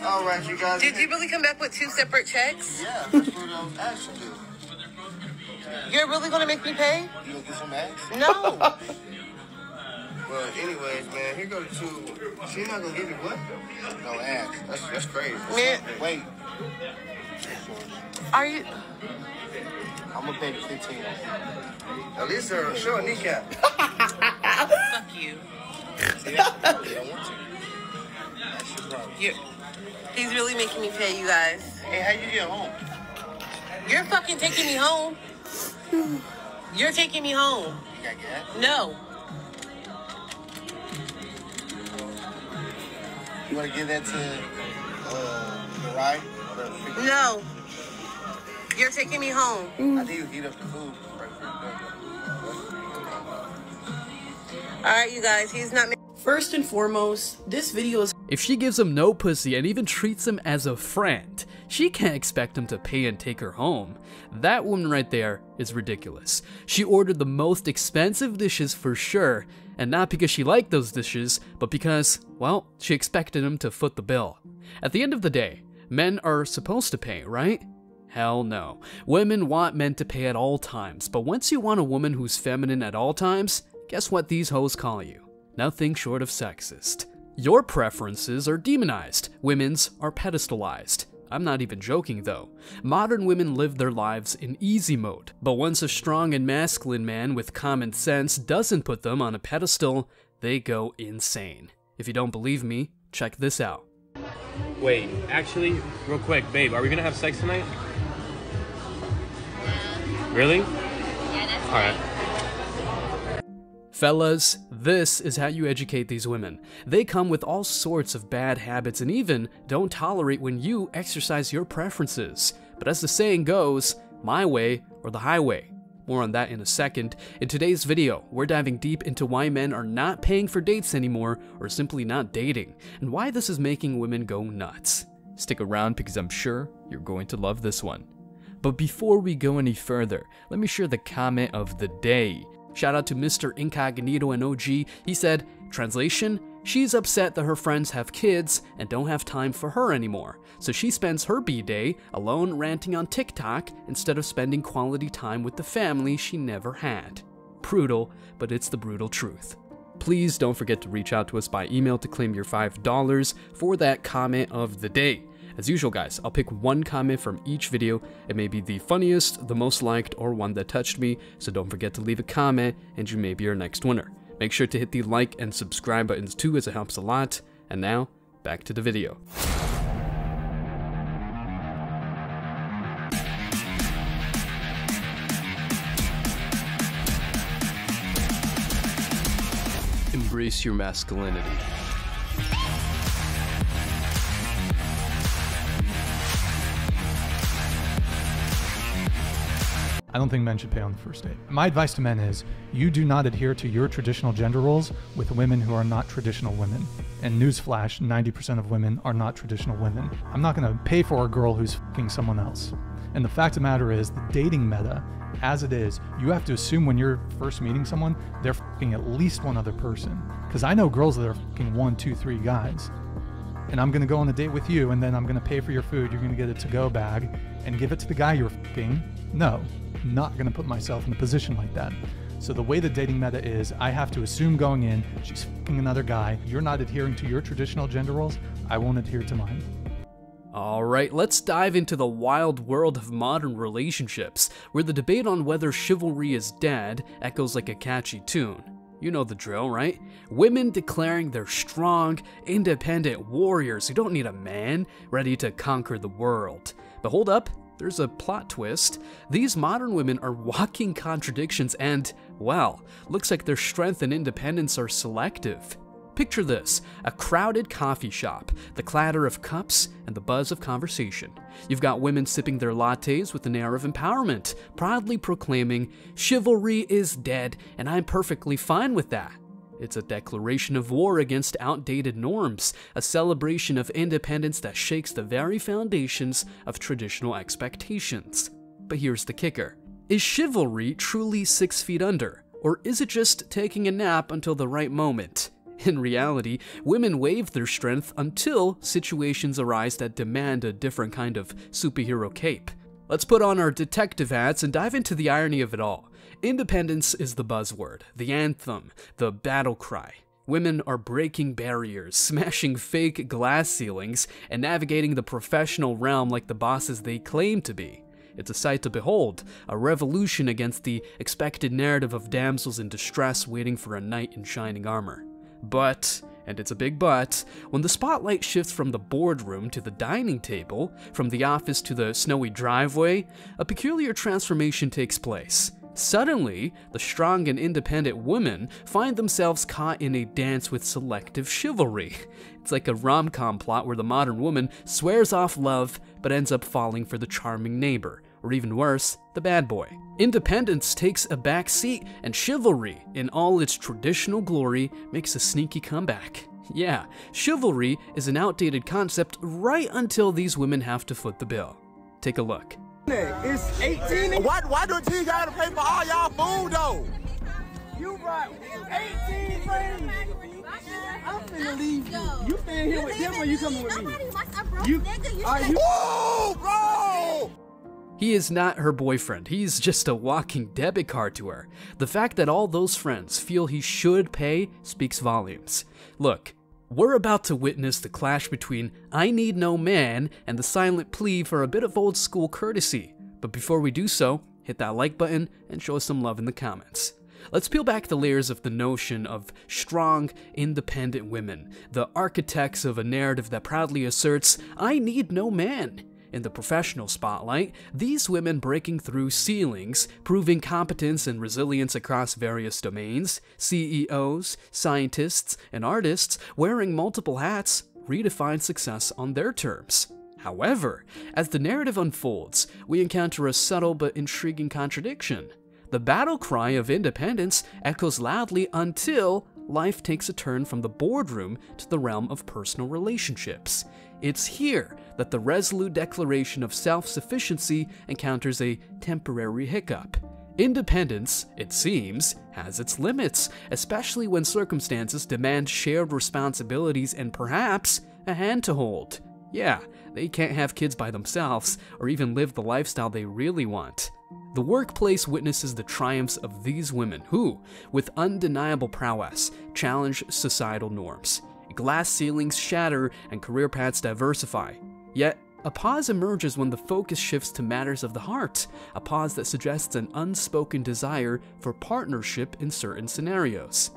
All right, you guys. Did you really come back with 2 separate checks? Yeah, that's what I was asking you. You're really gonna make me pay? You gonna get some eggs? No. Well, anyways, man, here go the 2. She's not gonna give you what? No eggs. That's crazy. Man. Wait. Are you? I'm gonna pay the 15. At least they're short kneecap. Fuck you. See, I don't want to. That's your problem. He's really making me pay, you guys. Hey, how you get home? You're fucking taking me home. You're taking me home. You got gas? No. You want to give that to the ride? No. You're taking me home. I think you heat up the food. Alright, you guys, he's not. First and foremost, this video is. If she gives him no pussy and even treats him as a friend, she can't expect him to pay and take her home. That woman right there is ridiculous. She ordered the most expensive dishes for sure, and not because she liked those dishes, but because, well, she expected him to foot the bill. At the end of the day, men are supposed to pay, right? Hell no. Women want men to pay at all times, but once you want a woman who's feminine at all times, guess what these hoes call you? Nothing short of sexist. Your preferences are demonized, women's are pedestalized. I'm not even joking though. Modern women live their lives in easy mode, but once a strong and masculine man with common sense doesn't put them on a pedestal, they go insane. If you don't believe me, check this out. Wait, actually, real quick, babe, are we gonna have sex tonight? Really? Yeah, that's all right. Fellas, this is how you educate these women. They come with all sorts of bad habits and even don't tolerate when you exercise your preferences. But as the saying goes, my way or the highway. More on that in a second. In today's video, we're diving deep into why men are not paying for dates anymore or simply not dating, and why this is making women go nuts. Stick around because I'm sure you're going to love this one. But before we go any further, let me share the comment of the day. Shout out to Mr. Incognito and OG. He said, translation, she's upset that her friends have kids and don't have time for her anymore. So she spends her B-day alone ranting on TikTok instead of spending quality time with the family she never had. Brutal, but it's the brutal truth. Please don't forget to reach out to us by email to claim your $5 for that comment of the day. As usual guys, I'll pick one comment from each video. It may be the funniest, the most liked, or one that touched me, so don't forget to leave a comment and you may be our next winner. Make sure to hit the like and subscribe buttons too, as it helps a lot. And now, back to the video. Embrace your masculinity. I don't think men should pay on the first date. My advice to men is, you do not adhere to your traditional gender roles with women who are not traditional women. And newsflash, 90% of women are not traditional women. I'm not gonna pay for a girl who's fucking someone else. And the fact of the matter is, the dating meta, as it is, you have to assume when you're first meeting someone, they're fucking at least one other person. Because I know girls that are fucking 1, 2, 3 guys. And I'm gonna go on a date with you, and then I'm gonna pay for your food, you're gonna get a to-go bag, and give it to the guy you're fucking. No. Not going to put myself in a position like that. So the way the dating meta is, I have to assume going in, she's fucking another guy, you're not adhering to your traditional gender roles, I won't adhere to mine. Alright, let's dive into the wild world of modern relationships, where the debate on whether chivalry is dead echoes like a catchy tune. You know the drill, right? Women declaring they're strong, independent warriors who don't need a man, ready to conquer the world. But hold up. There's a plot twist. These modern women are walking contradictions and, well, looks like their strength and independence are selective. Picture this, a crowded coffee shop, the clatter of cups and the buzz of conversation. You've got women sipping their lattes with an air of empowerment, proudly proclaiming, chivalry is dead and I'm perfectly fine with that. It's a declaration of war against outdated norms, a celebration of independence that shakes the very foundations of traditional expectations. But here's the kicker. Is chivalry truly 6 feet under? Or is it just taking a nap until the right moment? In reality, women waive their strength until situations arise that demand a different kind of superhero cape. Let's put on our detective hats and dive into the irony of it all. Independence is the buzzword, the anthem, the battle cry. Women are breaking barriers, smashing fake glass ceilings, and navigating the professional realm like the bosses they claim to be. It's a sight to behold, a revolution against the expected narrative of damsels in distress waiting for a knight in shining armor. But, and it's a big but, when the spotlight shifts from the boardroom to the dining table, from the office to the snowy driveway, a peculiar transformation takes place. Suddenly, the strong and independent women find themselves caught in a dance with selective chivalry. It's like a rom-com plot where the modern woman swears off love but ends up falling for the charming neighbor, or even worse, the bad boy. Independence takes a back seat, and chivalry, in all its traditional glory, makes a sneaky comeback. Yeah, chivalry is an outdated concept right until these women have to foot the bill. Take a look. It's 18. Why don't you gotta pay for all y'all food though? You brought 18 friends. I'm finna leave you. You staying here with them or you coming with me? Are you? Oh, bro! He is not her boyfriend, he's just a walking debit card to her. The fact that all those friends feel he should pay speaks volumes. Look, we're about to witness the clash between I Need No Man and the silent plea for a bit of old school courtesy. But before we do so, hit that like button and show us some love in the comments. Let's peel back the layers of the notion of strong, independent women, the architects of a narrative that proudly asserts, I need no man. In the professional spotlight, these women breaking through ceilings, proving competence and resilience across various domains, CEOs, scientists, and artists wearing multiple hats redefine success on their terms. However, as the narrative unfolds, we encounter a subtle but intriguing contradiction. The battle cry of independence echoes loudly until life takes a turn from the boardroom to the realm of personal relationships. It's here that the resolute declaration of self-sufficiency encounters a temporary hiccup. Independence, it seems, has its limits, especially when circumstances demand shared responsibilities and perhaps a hand to hold. Yeah, they can't have kids by themselves or even live the lifestyle they really want. The workplace witnesses the triumphs of these women who, with undeniable prowess, challenge societal norms. Glass ceilings shatter and career paths diversify. Yet, a pause emerges when the focus shifts to matters of the heart, a pause that suggests an unspoken desire for partnership in certain scenarios.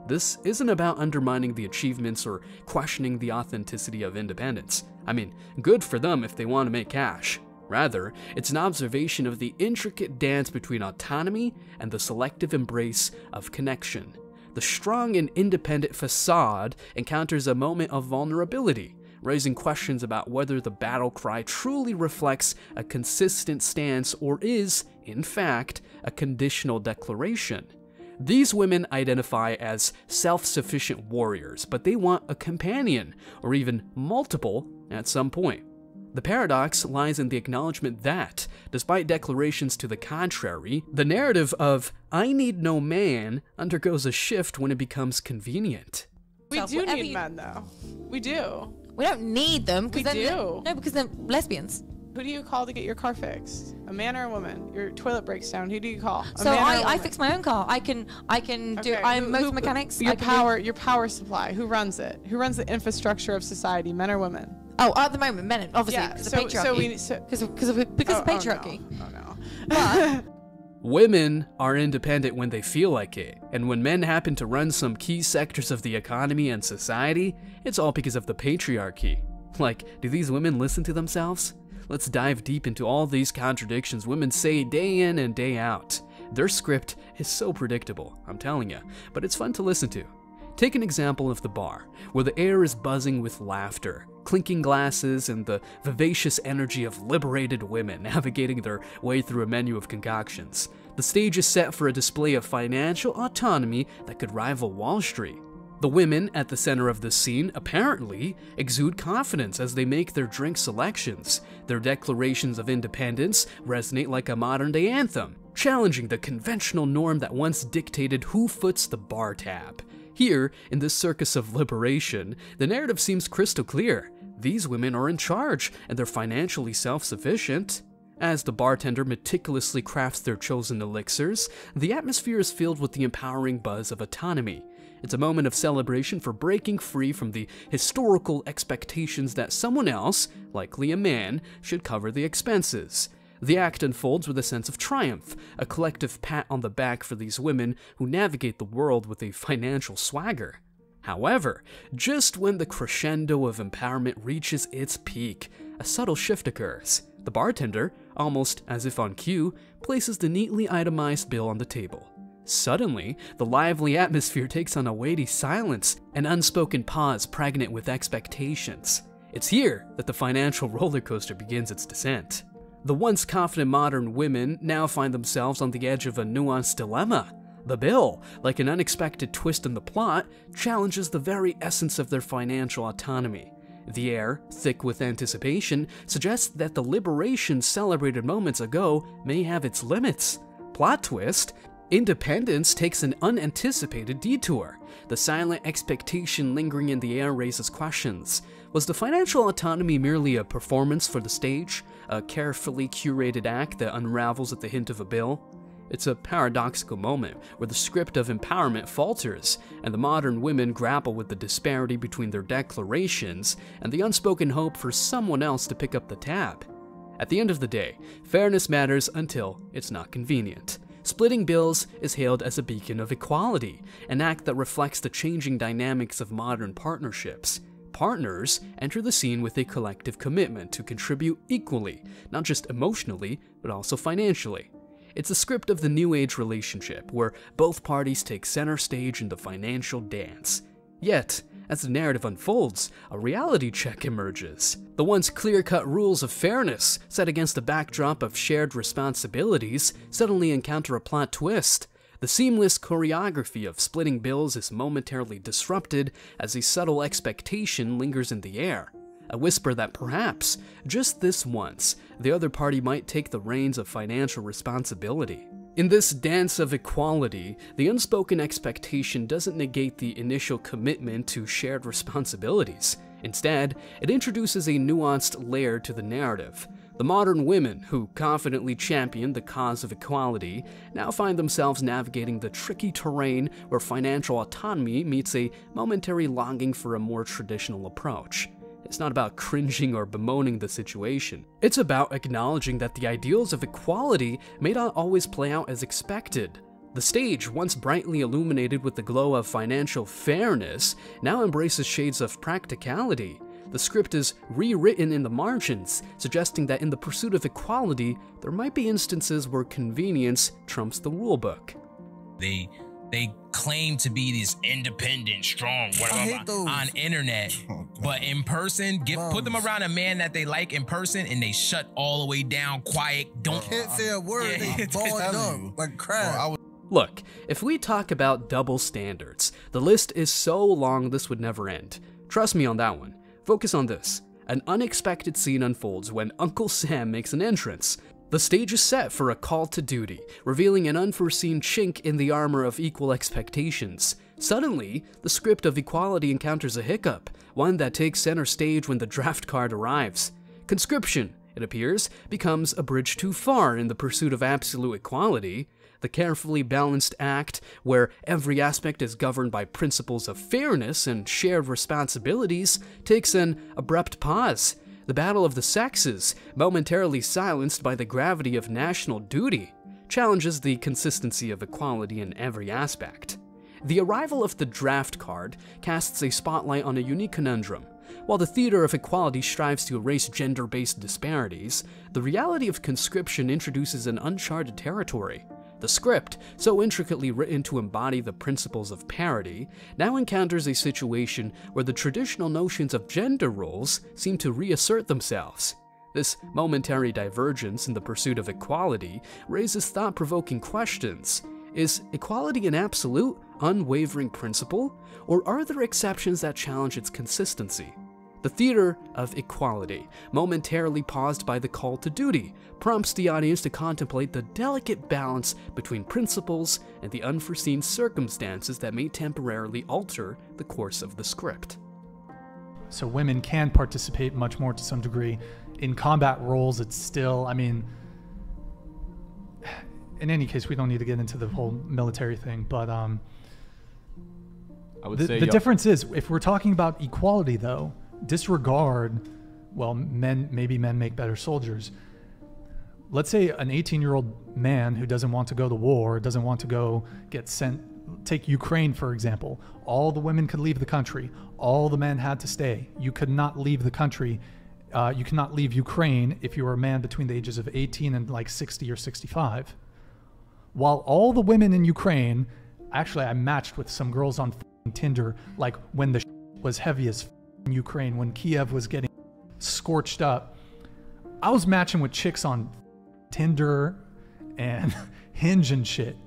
This isn't about undermining the achievements or questioning the authenticity of independence. I mean, good for them if they want to make cash. Rather, it's an observation of the intricate dance between autonomy and the selective embrace of connection. The strong and independent facade encounters a moment of vulnerability, raising questions about whether the battle cry truly reflects a consistent stance or is, in fact, a conditional declaration. These women identify as self-sufficient warriors, but they want a companion, or even multiple, at some point. The paradox lies in the acknowledgement that, despite declarations to the contrary, the narrative of I need no man undergoes a shift when it becomes convenient. We do need men, though. We do. We don't need them. We do. No, because they're lesbians. Who do you call to get your car fixed? A man or a woman? Your toilet breaks down. Who do you call? So I fix my own car. I can do. I'm motor mechanics. Your power supply. Who runs it? Who runs the infrastructure of society? Men or women? Oh, at the moment, men, obviously, because of patriarchy. Because of patriarchy. Oh no. Women are independent when they feel like it, and when men happen to run some key sectors of the economy and society, it's all because of the patriarchy. Like, do these women listen to themselves? Let's dive deep into all these contradictions women say day in and day out. Their script is so predictable, I'm telling you, but it's fun to listen to. Take an example of the bar, where the air is buzzing with laughter, clinking glasses, and the vivacious energy of liberated women navigating their way through a menu of concoctions. The stage is set for a display of financial autonomy that could rival Wall Street. The women at the center of this scene apparently exude confidence as they make their drink selections. Their declarations of independence resonate like a modern-day anthem, challenging the conventional norm that once dictated who foots the bar tab. Here, in this circus of liberation, the narrative seems crystal clear. These women are in charge, and they're financially self-sufficient. As the bartender meticulously crafts their chosen elixirs, the atmosphere is filled with the empowering buzz of autonomy. It's a moment of celebration for breaking free from the historical expectations that someone else, likely a man, should cover the expenses. The act unfolds with a sense of triumph, a collective pat on the back for these women who navigate the world with a financial swagger. However, just when the crescendo of empowerment reaches its peak, a subtle shift occurs. The bartender, almost as if on cue, places the neatly itemized bill on the table. Suddenly, the lively atmosphere takes on a weighty silence, an unspoken pause pregnant with expectations. It's here that the financial roller coaster begins its descent. The once confident modern women now find themselves on the edge of a nuanced dilemma. The bill, like an unexpected twist in the plot, challenges the very essence of their financial autonomy. The air, thick with anticipation, suggests that the liberation celebrated moments ago may have its limits. Plot twist: independence takes an unanticipated detour. The silent expectation lingering in the air raises questions. Was the financial autonomy merely a performance for the stage, a carefully curated act that unravels at the hint of a bill? It's a paradoxical moment where the script of empowerment falters, and the modern women grapple with the disparity between their declarations and the unspoken hope for someone else to pick up the tab. At the end of the day, fairness matters until it's not convenient. Splitting bills is hailed as a beacon of equality, an act that reflects the changing dynamics of modern partnerships. Partners enter the scene with a collective commitment to contribute equally, not just emotionally, but also financially. It's a script of the new age relationship, where both parties take center stage in the financial dance. Yet, as the narrative unfolds, a reality check emerges. The once clear-cut rules of fairness, set against the backdrop of shared responsibilities, suddenly encounter a plot twist. The seamless choreography of splitting bills is momentarily disrupted as a subtle expectation lingers in the air. A whisper that perhaps, just this once, the other party might take the reins of financial responsibility. In this dance of equality, the unspoken expectation doesn't negate the initial commitment to shared responsibilities. Instead, it introduces a nuanced layer to the narrative. The modern women who confidently champion the cause of equality now find themselves navigating the tricky terrain where financial autonomy meets a momentary longing for a more traditional approach. It's not about cringing or bemoaning the situation. It's about acknowledging that the ideals of equality may not always play out as expected. The stage, once brightly illuminated with the glow of financial fairness, now embraces shades of practicality. The script is rewritten in the margins, suggesting that in the pursuit of equality, there might be instances where convenience trumps the rulebook. They claim to be this independent, strong, whatever on internet, but in person, put them around a man that they like in person, and they shut all the way down, quiet, can't say a word. They balled up like crap. Look, if we talk about double standards, the list is so long this would never end. Trust me on that one. Focus on this. An unexpected scene unfolds when Uncle Sam makes an entrance. The stage is set for a call to duty, revealing an unforeseen chink in the armor of equal expectations. Suddenly, the script of equality encounters a hiccup, one that takes center stage when the draft card arrives. Conscription, it appears, becomes a bridge too far in the pursuit of absolute equality. The carefully balanced act, where every aspect is governed by principles of fairness and shared responsibilities, takes an abrupt pause. The battle of the sexes, momentarily silenced by the gravity of national duty, challenges the consistency of equality in every aspect. The arrival of the draft card casts a spotlight on a unique conundrum. While the theater of equality strives to erase gender-based disparities, the reality of conscription introduces an uncharted territory. The script, so intricately written to embody the principles of parity, now encounters a situation where the traditional notions of gender roles seem to reassert themselves. This momentary divergence in the pursuit of equality raises thought-provoking questions. Is equality an absolute, unwavering principle, or are there exceptions that challenge its consistency? The theater of equality, momentarily paused by the call to duty, prompts the audience to contemplate the delicate balance between principles and the unforeseen circumstances that may temporarily alter the course of the script. So women can participate much more to some degree. In combat roles, it's still, I mean, in any case, we don't need to get into the whole military thing, but I would say the difference is, if we're talking about equality though, disregard, well, maybe men make better soldiers. Let's say an 18-year-old man who doesn't want to go to war, doesn't want to go get sent, take Ukraine for example. All the women could leave the country. All the men had to stay. You could not leave the country. You cannot leave Ukraine if you were a man between the ages of 18 and like 60 or 65. While all the women in Ukraine, actually I matched with some girls on Tinder, like when the was heaviest in Ukraine, when Kiev was getting scorched up, I was matching with chicks on Tinder and Hinge and shit.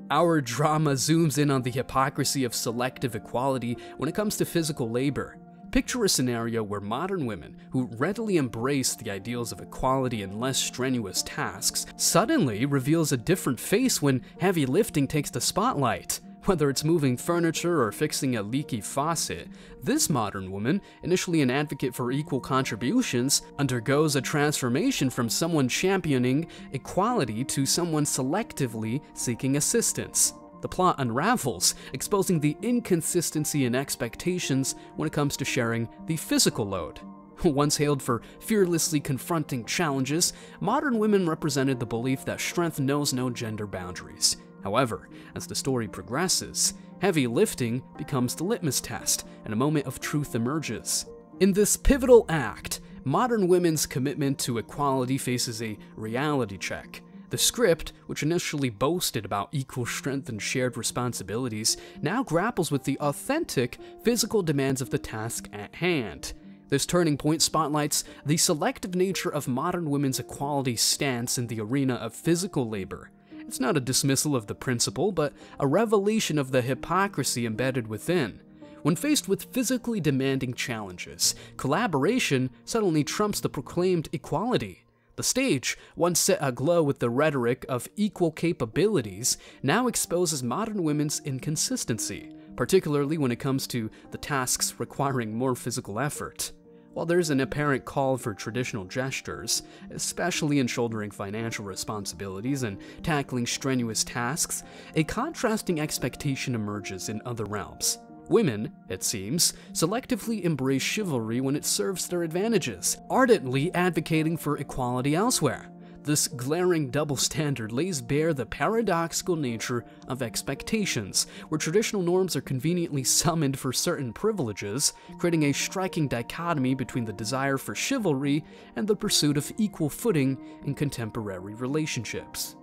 Our drama zooms in on the hypocrisy of selective equality when it comes to physical labor. Picture a scenario where modern women, who readily embrace the ideals of equality in less strenuous tasks, suddenly reveals a different face when heavy lifting takes the spotlight. Whether it's moving furniture or fixing a leaky faucet, this modern woman, initially an advocate for equal contributions, undergoes a transformation from someone championing equality to someone selectively seeking assistance. The plot unravels, exposing the inconsistency in expectations when it comes to sharing the physical load. Once hailed for fearlessly confronting challenges, modern women represented the belief that strength knows no gender boundaries. However, as the story progresses, heavy lifting becomes the litmus test, and a moment of truth emerges. In this pivotal act, modern women's commitment to equality faces a reality check. The script, which initially boasted about equal strength and shared responsibilities, now grapples with the authentic, physical demands of the task at hand. This turning point spotlights the selective nature of modern women's equality stance in the arena of physical labor. It's not a dismissal of the principle, but a revelation of the hypocrisy embedded within. When faced with physically demanding challenges, collaboration suddenly trumps the proclaimed equality. The stage, once set aglow with the rhetoric of equal capabilities, now exposes modern women's inconsistency, particularly when it comes to the tasks requiring more physical effort. While there's an apparent call for traditional gestures, especially in shouldering financial responsibilities and tackling strenuous tasks, a contrasting expectation emerges in other realms. Women, it seems, selectively embrace chivalry when it serves their advantages, ardently advocating for equality elsewhere. This glaring double standard lays bare the paradoxical nature of expectations, where traditional norms are conveniently summoned for certain privileges, creating a striking dichotomy between the desire for chivalry and the pursuit of equal footing in contemporary relationships.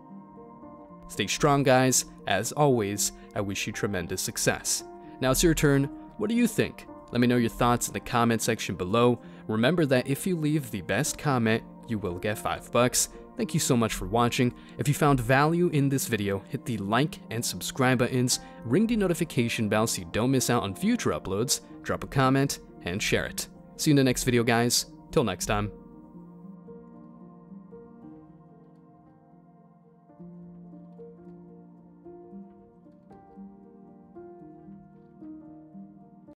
Stay strong, guys. As always, I wish you tremendous success. Now it's your turn. What do you think? Let me know your thoughts in the comment section below. Remember that if you leave the best comment, you will get $5. Thank you so much for watching. If you found value in this video, hit the like and subscribe buttons, ring the notification bell so you don't miss out on future uploads, drop a comment, and share it. See you in the next video, guys. Till next time.